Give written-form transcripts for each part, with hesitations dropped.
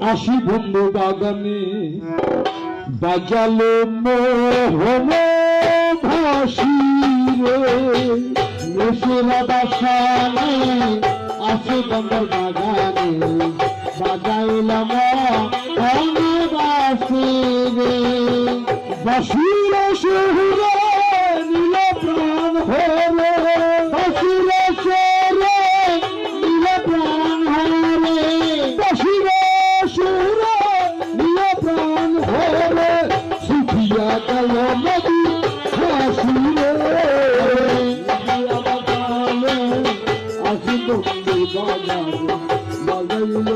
আসি বন্ধু বাগানে বাজালো মোহন ভাসি রে নেশেরা বাসানে আসে বন্ধুর বাগানে বাজাইলাম বাসি রে বাসির শহুরে নীল প্রাণ ভরে বাসির শহরে নীল প্রাণ ভরে বাসির শহরে নীল প্রাণ ভরে সুখিয়া গেল নদী হাসিরে আসি বন্ধু বাজারে বাজাইল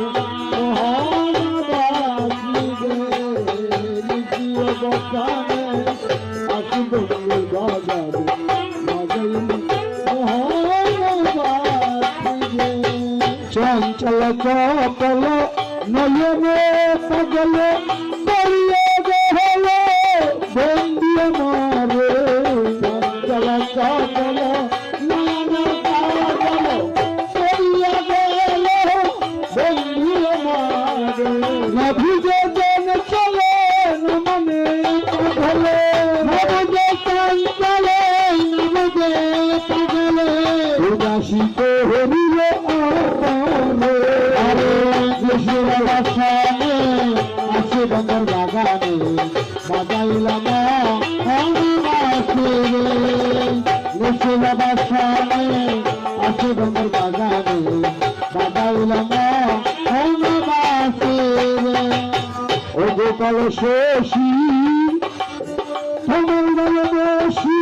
চঞ্চল চপল নয়নে পাগল বলিয়ে গেল বন্দিয়ে মারে চঞ্চল চপল নয়নে পাগল বলিয়ে গেল বন্দিয়ে মারে নভিজে জন চলে নমনে পাগলে নভজে চঞ্চলে নভজে পাগলে উদাসী হরিল বাসানে আসে বন্ধুর বাগানে বাজাইলাম নেশেরা বাসানে আসে বন্ধুর বাগানে বাজাইলাম ও গোপাল শশী তোমার ভালোবাসি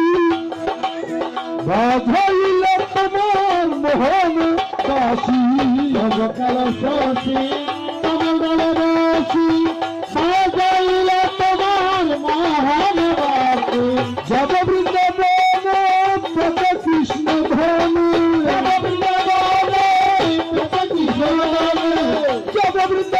বাজাইল তোমার মোহন বাসি গোপাল শশী তোমার ভালোবাসি বাজাইল তোমার মোহন বাসি যাব বৃন্দাবন পদ কৃষ্ণ ধনু যাব বৃন্দাবন পদ কৃষ্ণ ধনু যাব বৃন্দাবন